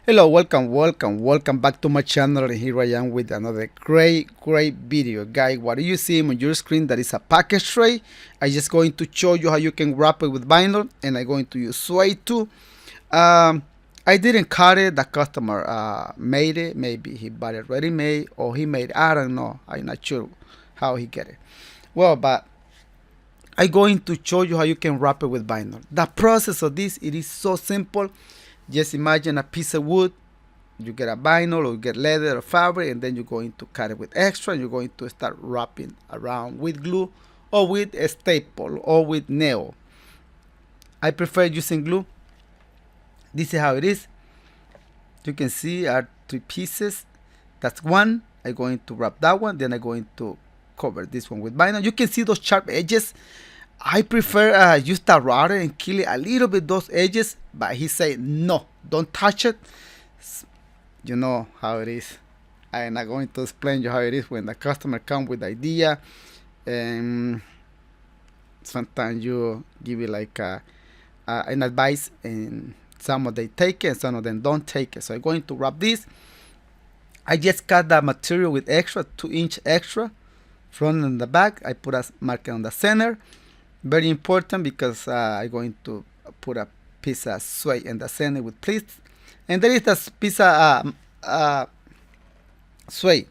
Hello, welcome back to my channel. And here I am with another great video. Guys, what do you see on your screen? That is a package tray. I'm just going to show you how you can wrap it with vinyl, and I'm going to use suede too. I didn't cut it. The customer made it. Maybe he bought it ready made, or he made it. I don't know. I'm not sure how he get it. Well, but I'm going to show you how you can wrap it with vinyl. The process of this, it is so simple. Just imagine a piece of wood. You get a vinyl or you get leather or fabric, and then you're going to cut it with extra, and you're going to start wrapping around with glue or with a staple or with nail. I prefer using glue. This is how it is. You can see are 3 pieces. That's one. I'm going to wrap that one. Then I'm going to cover this one with vinyl. You can see those sharp edges. I prefer use the router and kill it a little bit those edges, but he said no, don't touch it. You know how it is. I'm not going to explain you how it is when the customer comes with the idea, and sometimes you give it like an advice, and some of them take it and some of them don't take it. So I'm going to wrap this. I just cut the material with extra 2-inch extra front and the back. I put a marker on the center. Very important, because I'm going to put a piece of suede in the center with pleats. And there is this piece of suede.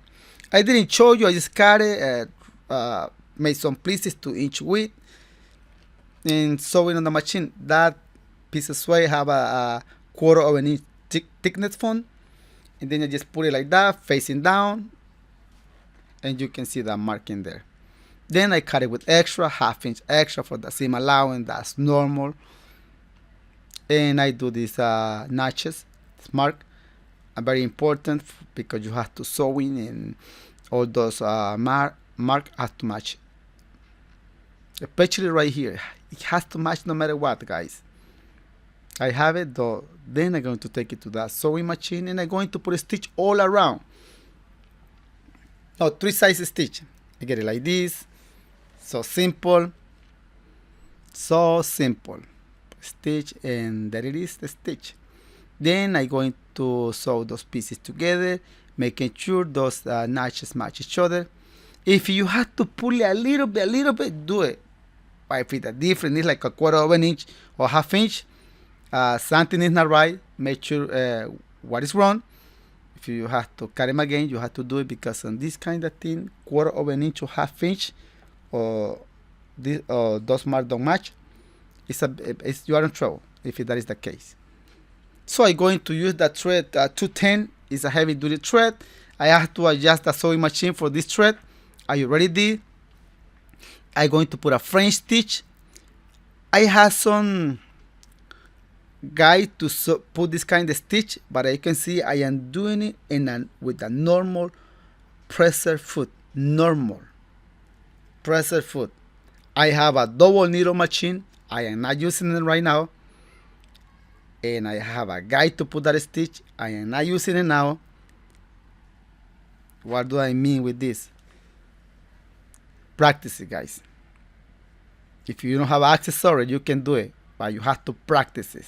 I didn't show you. I just cut it, made some pleats 2-inch width, and sew it on the machine. That piece of suede have a 1/4 inch thickness font, and then I just put it like that, facing down, and you can see the marking there. Then I cut it with extra, 1/2 inch extra for the seam allowance. That's normal. And I do these notches, this mark, very important, because you have to sew in, and all those mark have to match. Especially right here, it has to match no matter what, guys. I have it though. Then I'm going to take it to the sewing machine, and I'm going to put a stitch all around. No, 3 size stitch. I get it like this. So simple, so simple. Stitch, and there it is, the stitch. Then I'm going to sew those pieces together, making sure those notches match each other. If you have to pull it a little bit, do it. But if it's different, it's like a 1/4 inch or 1/2 inch, something is not right. Make sure what is wrong. If you have to cut them again, you have to do it, because on this kind of thing, 1/4 inch or 1/2 inch, or this, those marks don't match, you are in trouble if that is the case. So I'm going to use the thread 210. It's a heavy duty thread. I have to adjust the sewing machine for this thread. I already did. I'm going to put a French stitch. I have some guide to put this kind of stitch, but you can see I am doing it with a normal presser foot. Normal presser foot. I have a double needle machine. I am not using it right now, and I have a guide to put that stitch. I am not using it now. What do I mean with this? Practice it, guys. If you don't have accessory, you can do it, but you have to practice it.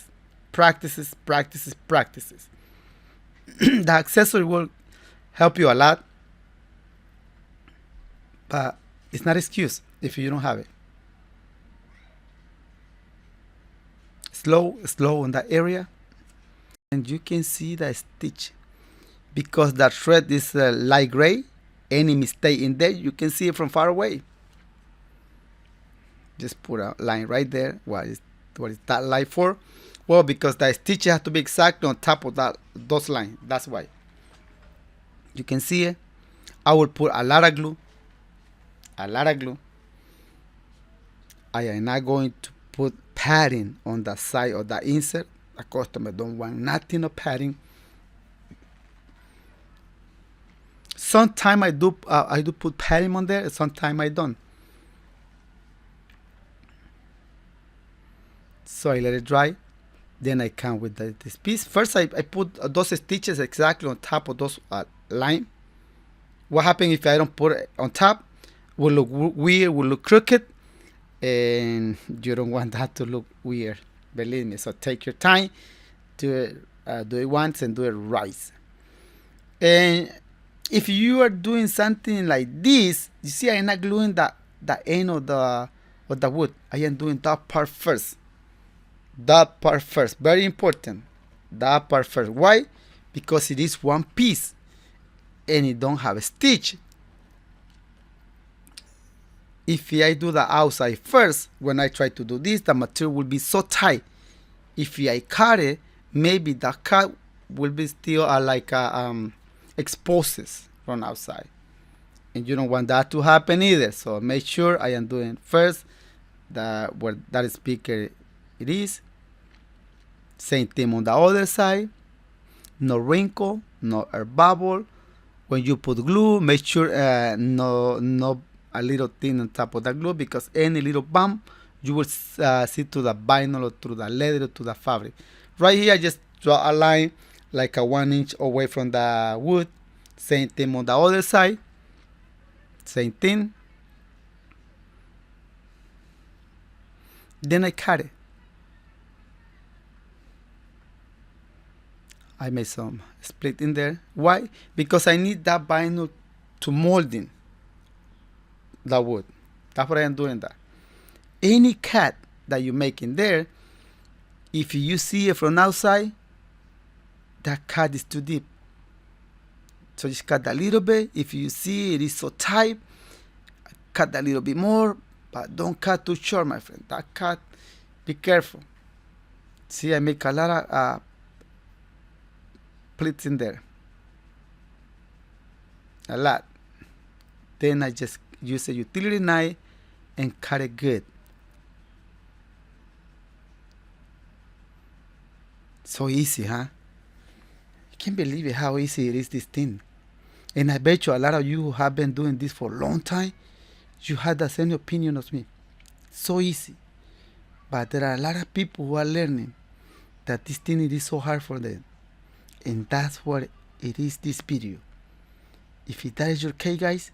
Practices. The accessory will help you a lot, but it's not an excuse if you don't have it. Slow on that area, and you can see the stitch, because that thread is light gray. Any mistake in there, you can see it from far away. Just put a line right there. What is that line for? Well, because the stitch has to be exactly on top of those lines. That's why. You can see it. I will put a lot of glue. I am not going to put padding on the side of the insert. The customer don't want nothing of padding. Sometimes I do put padding on there, sometimes I don't. So I let it dry. Then I come with this piece. First I put those stitches exactly on top of those lines. What happens if I don't put it on top? Will look weird, will look crooked, and you don't want that to look weird. Believe me. So take your time to do it once and do it right. And if you are doing something like this, you see, I am not gluing the end of the wood. I am doing that part first. That part first, very important. That part first. Why? Because it is one piece and it don't have a stitch. If I do the outside first, when I try to do this, the material will be so tight. If I cut it, maybe the cut will be still exposes from outside, and you don't want that to happen either. So make sure I am doing first where that speaker it is. Same thing on the other side. No wrinkle, no air bubble. When you put glue, make sure no a little thing on top of the glue, because any little bump you will see to the vinyl or to the leather or to the fabric. Right here, I just draw a line like a 1 inch away from the wood. Same thing on the other side. Same thing. Then I cut it. I made some split in there. Why? Because I need that vinyl to molding the wood. That's what I am doing that. Any cut that you make in there, if you see it from outside, that cut is too deep. So just cut a little bit. If you see it is so tight, cut a little bit more, but don't cut too short, my friend. That cut, be careful. See, I make a lot of pleats in there. A lot. Then I just use a utility knife and cut it good. So easy, huh? I can't believe it how easy it is, this thing. And I bet you a lot of you who have been doing this for a long time, you had the same opinion as me. So easy. But there are a lot of people who are learning that this thing it is so hard for them. And that's what it is, this video. If that is your case, guys,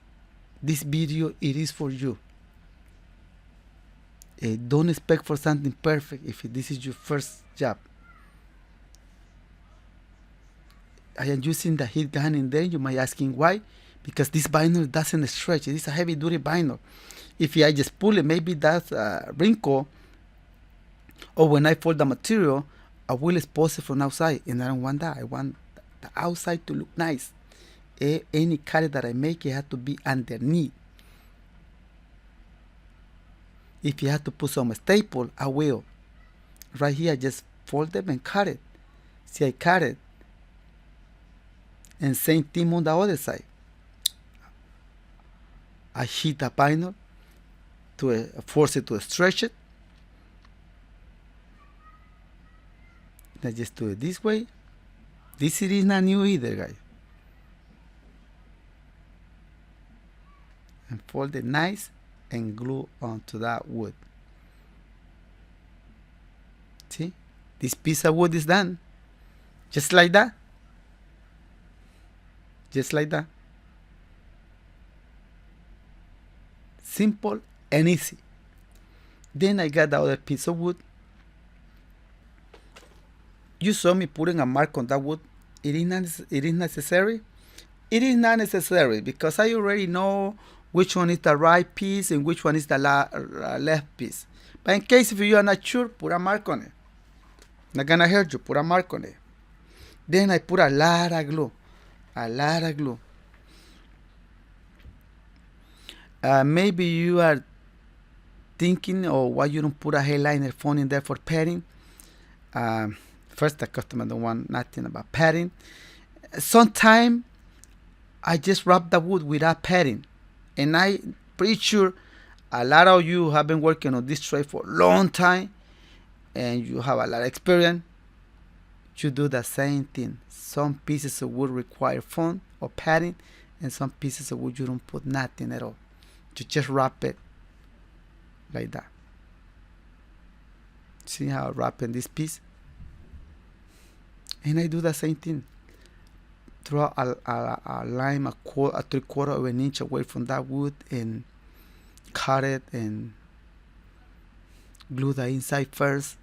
this video it is for you. Don't expect for something perfect if this is your first job. I am using the heat gun in there. You might asking why? Because this vinyl doesn't stretch. It is a heavy duty vinyl. If I just pull it, maybe that's a wrinkle. Or when I fold the material, I will expose it from outside, and I don't want that. I want the outside to look nice. Any cut that I make, it has to be underneath. If you have to put some staple, I will. Right here, I just fold them and cut it. See, I cut it. And same thing on the other side. I heat the vinyl to force it to stretch it. I just do it this way. This is not new either, guys. And fold it nice and glue onto that wood. See? This piece of wood is done. Just like that. Just like that. Simple and easy. Then I got the other piece of wood. You saw me putting a mark on that wood. It is necessary. It is not necessary because I already know which one is the right piece and which one is the left piece. But in case if you are not sure, put a mark on it. Not gonna hurt you. Put a mark on it. Then I put a lot of glue. A lot of glue. Maybe you are thinking, oh, why you don't put a hairliner phone in there for padding? First, the customer don't want nothing about padding. Sometimes I just wrap the wood without padding, and I'm pretty sure a lot of you have been working on this trade for a long time, and you have a lot of experience. You do the same thing. Some pieces of wood require foam or padding, and some pieces of wood you don't put nothing at all. You just wrap it like that. See how I wrap in this piece? And I do the same thing. Draw a line a 3/4 of an inch away from that wood and cut it and glue the inside first.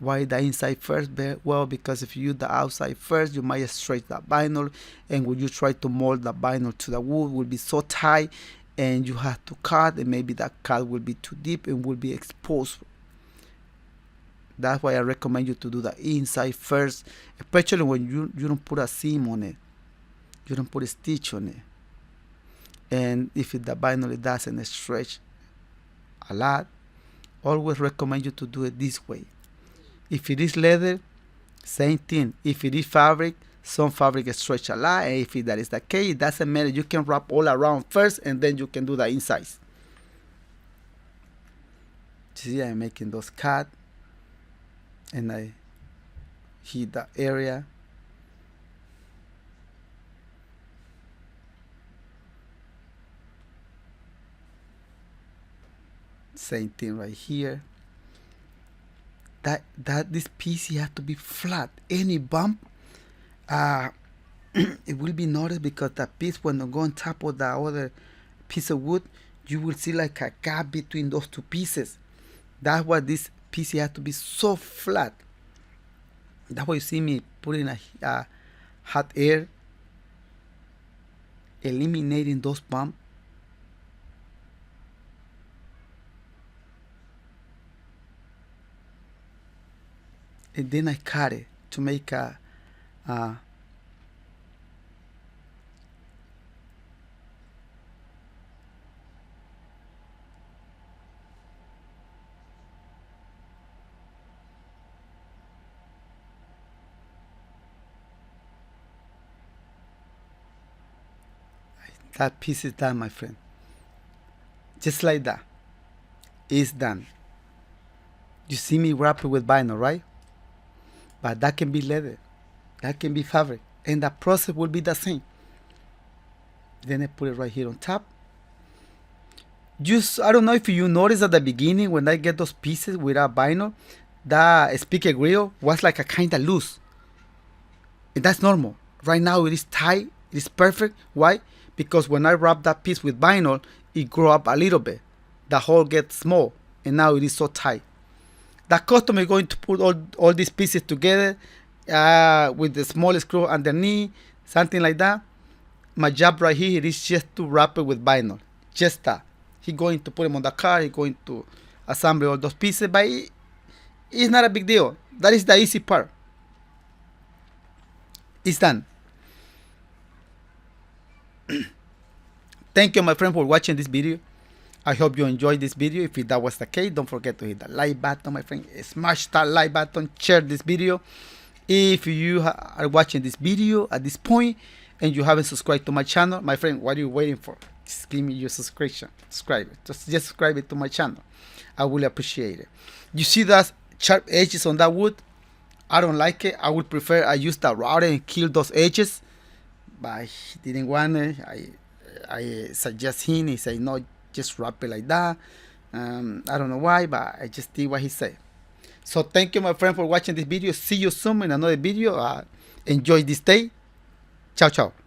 Why the inside first? Well, because if you use the outside first, you might stretch that vinyl, and when you try to mold the vinyl to the wood, it will be so tight, and you have to cut, and maybe that cut will be too deep and will be exposed. That's why I recommend you to do the inside first, especially when you don't put a seam on it, you don't put a stitch on it, and if the vinyl doesn't stretch a lot, always recommend you to do it this way. If it is leather, same thing. If it is fabric, some fabric stretch a lot, and if that is the case, it doesn't matter. You can wrap all around first, and then you can do the insides. See, I'm making those cuts, and I hit the area. Same thing right here. That this piece has to be flat. Any bump, it will be noticed, because that piece, when you go on top of the other piece of wood, you will see like a gap between those two pieces. That's why this piece has to be so flat. That's why you see me putting a hot air, eliminating those bumps. And then I cut it to make a that piece is done, my friend. Just like that. It's done. You see me wrap it with vinyl, right? But that can be leather, that can be fabric, and the process will be the same. Then I put it right here on top. I don't know if you noticed at the beginning when I get those pieces without vinyl, the speaker grill was like a kind of loose. And that's normal. Right now it is tight, it is perfect. Why? Because when I wrap that piece with vinyl, it grow up a little bit. The hole gets small, and now it is so tight. The customer is going to put all these pieces together with the small screw underneath, something like that. My job right here is just to wrap it with vinyl. Just that. He's going to put them on the car. He's going to assemble all those pieces, but it's not a big deal. That is the easy part. It's done. Thank you, my friend, for watching this video. I hope you enjoyed this video. If that was the case, don't forget to hit the like button, my friend. Smash that like button. Share this video. If you are watching this video at this point and you haven't subscribed to my channel, my friend, what are you waiting for? Just give me your subscription. Subscribe it. Just subscribe it to my channel. I will appreciate it. You see that sharp edges on that wood? I don't like it. I would prefer I use the router and kill those edges. But he didn't want it. I suggest him. He said, no, just wrap it like that. I don't know why, but I just did what he said. So thank you, my friend, for watching this video. See you soon in another video. Enjoy this day. Ciao, ciao.